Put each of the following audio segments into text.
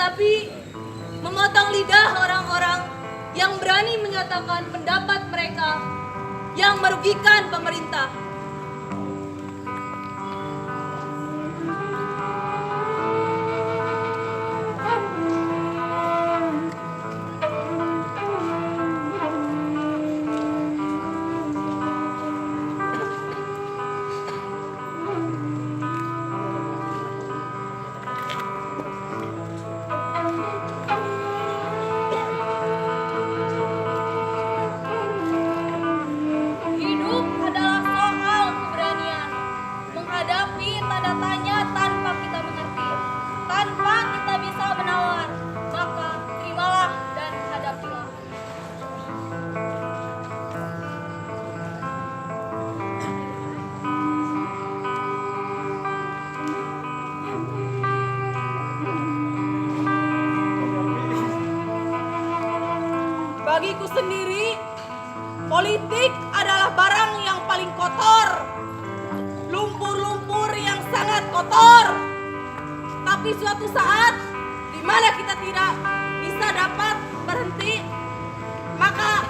tetapi memotong lidah orang-orang yang berani menyatakan pendapat mereka yang merugikan pemerintah. Bagiku sendiri, politik adalah barang yang paling kotor, lumpur-lumpur yang sangat kotor. Tapi suatu saat, di mana kita tidak bisa dapat berhenti, maka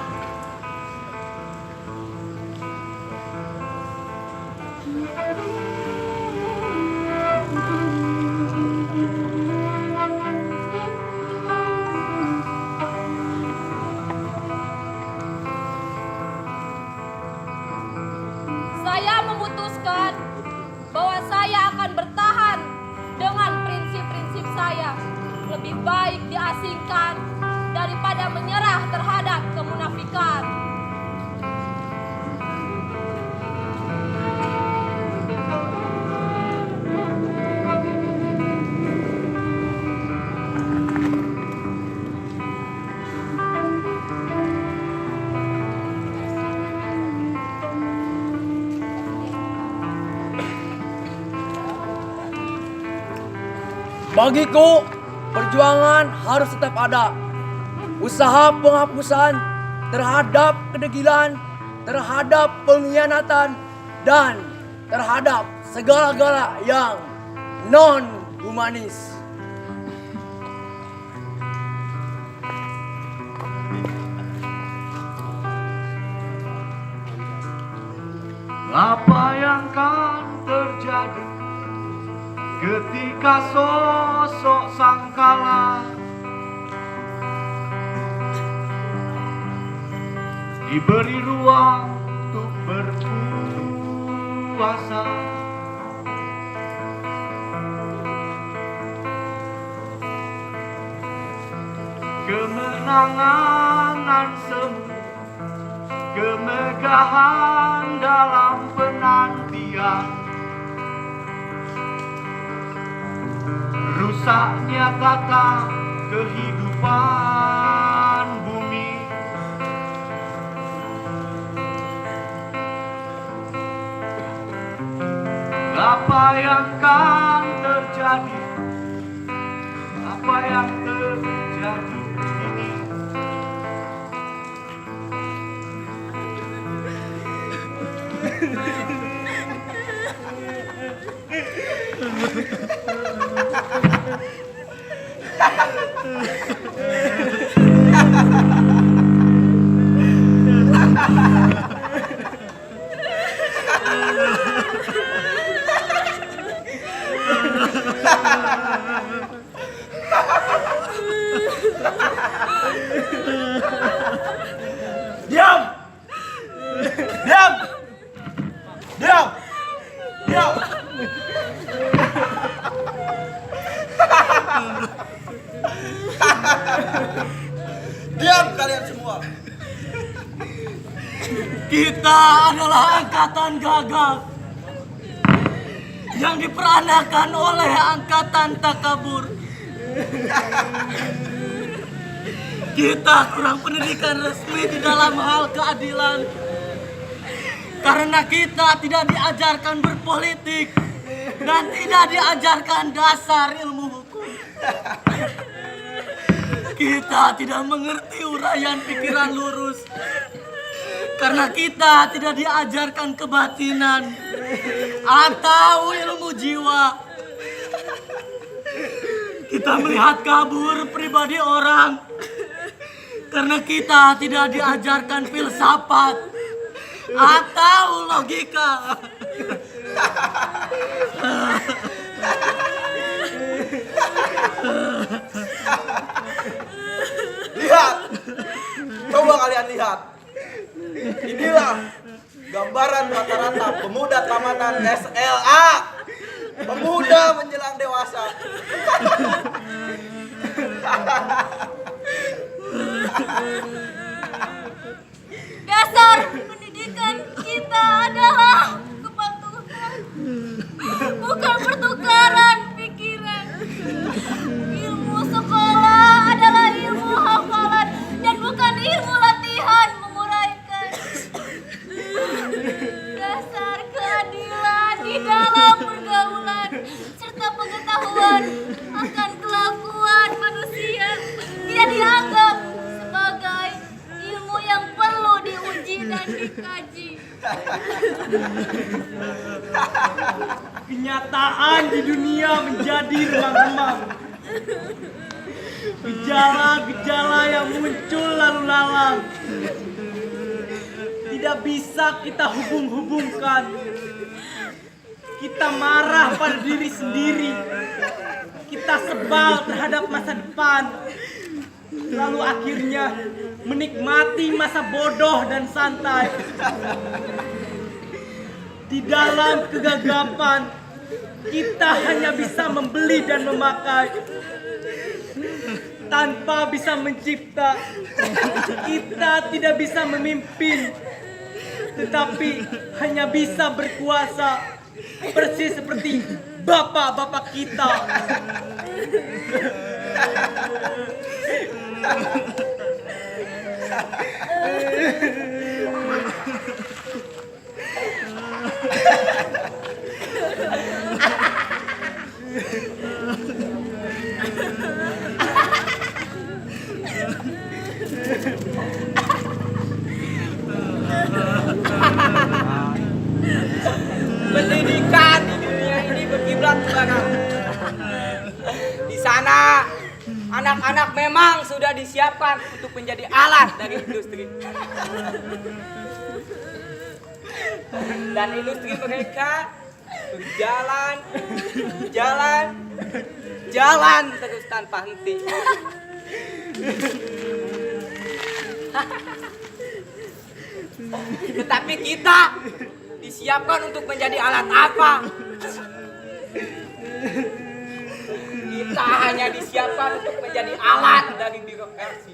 saya memutuskan bahwa saya akan bertahan dengan prinsip-prinsip saya. Lebih baik diasingkan daripada menyerah terhadap kemunafikan. Bagiku, perjuangan harus tetap ada. Usaha penghapusan terhadap kedegilan, terhadap pengkhianatan, dan terhadap segala-gala yang non-humanis. Apa yang akan terjadi ketika sosok sangkala diberi ruang untuk berkuasa? Kemenangan semu, kemegahan dalam penantian, rusaknya tata kehidupan bumi. Apa yang akan terjadi? Apa yang terjadi ini? Diam! Diam! Diam! Diam! Diam kalian semua! Kita adalah angkatan gagap yang diperanakan oleh angkatan takabur. Kita kurang pendidikan resmi di dalam hal keadilan karena kita tidak diajarkan berpolitik dan tidak diajarkan dasar ilmu hukum. Kita tidak mengerti uraian pikiran lurus karena kita tidak diajarkan kebatinan atau ilmu jiwa. Kita melihat kabur pribadi orang karena kita tidak diajarkan filsafat atau logika. Lihat, coba kalian lihat. Inilah gambaran rata-rata pemuda tamatan SLA, pemuda menjelang dewasa. Dasar pendidikan kita adalah kepatuhan, bukan pertukaran pikiran. Ilmu sekolah adalah ilmu hafalan dan bukan ilmu latihan menguraikan. Dasar keadilan di dalam pergaulan serta pengetahuan akan kelakuan manusia tidak dianggap sebagai ilmu yang perlu diuji dan dikaji. Kenyataan di dunia menjadi remang-remang. Gejala-gejala yang muncul lalu lalang tidak bisa kita hubung-hubungkan. Kita marah pada diri sendiri. Kita sebal terhadap masa depan. Lalu akhirnya menikmati masa bodoh dan santai. Di dalam kegagapan, kita hanya bisa membeli dan memakai. Tanpa bisa mencipta, kita tidak bisa memimpin, tetapi hanya bisa berkuasa, persis seperti bapak-bapak kita. Pendidikan di dunia ini berkiblat ke kanan. Di sana anak-anak memang sudah disiapkan untuk menjadi alat dari industri. Dan industri mereka berjalan terus tanpa henti. Tetapi kita disiapkan untuk menjadi alat apa? Kita hanya disiapkan untuk menjadi alat dari birokrasi.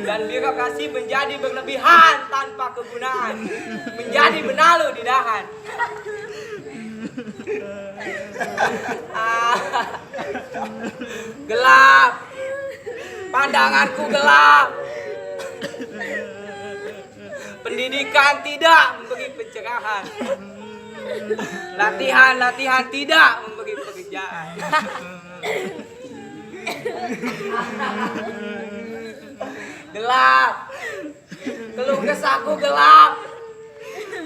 Dan birokrasi menjadi berlebihan tanpa kegunaan, menjadi benalu di dahan. Gelap, pandanganku gelap. Pendidikan tidak memberi pencerahan. Latihan tidak memberi pekerjaan. Gelap, keluh kesahku gelap.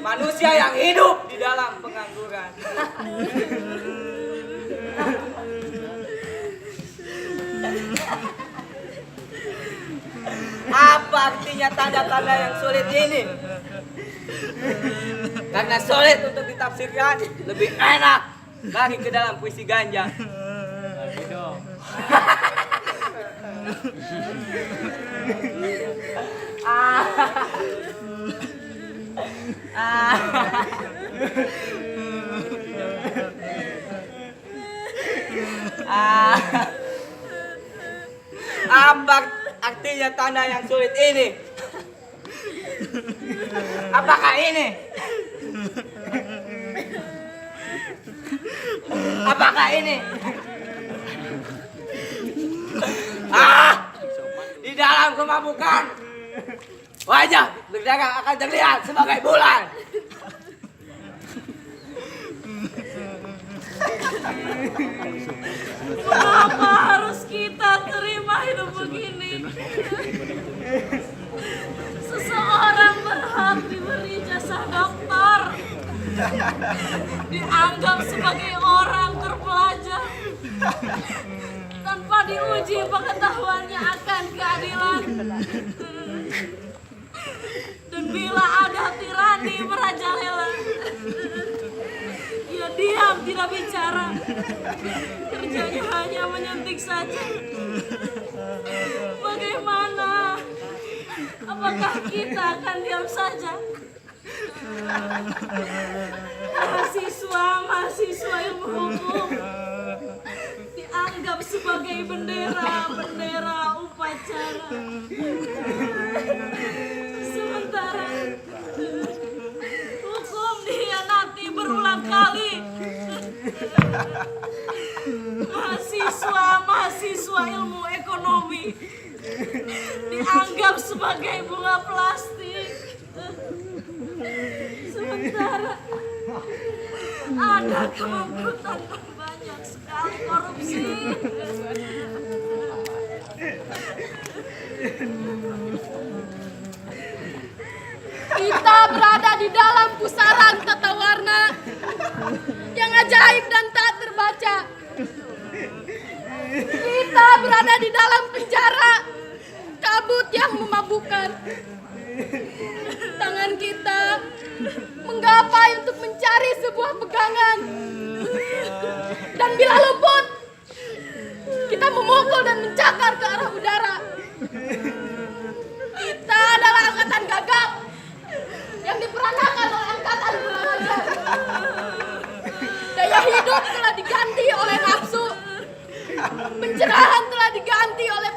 Manusia yang hidup di dalam pengangguran. Apa artinya tanda-tanda yang sulit ini? Karena sulit untuk ditafsirkan, lebih enak lari ke dalam puisi ganja. Lagi dong. Apa artinya tanda yang sulit ini? Apakah ini? Apakah ini? Di dalam kemabukan, wajah berdagang akan terlihat sebagai bulan. Kenapa harus kita terima hidup begini? Seseorang berhak diberi jasa dokter, dianggap sebagai orang terpelajar, diuji pengetahuannya akan keadilan. Dan bila ada tirani merajalela, ia diam tidak bicara. Kerjanya hanya menyentik saja. Bagaimana? Apakah kita akan diam saja? Mahasiswa ilmu hukum dianggap sebagai bendera upacara. Sementara hukum dikhianati berulang kali. Mahasiswa ilmu ekonomi dianggap sebagai bunga plastik. Sementara ada kebangkrutan dan banyak sekali korupsi. Kita berada di dalam pusaran tata warna yang ajaib dan tak terbaca. Kita berada di dalam penjara kabut yang memabukkan. Tangan kita menggapai untuk mencari sebuah pegangan. Dan bila luput, kita memukul dan mencakar ke arah udara. Kita adalah angkatan gagap yang diperanakan oleh angkatan kurang ajar. Daya hidup telah diganti oleh nafsu. Pencerahan telah diganti oleh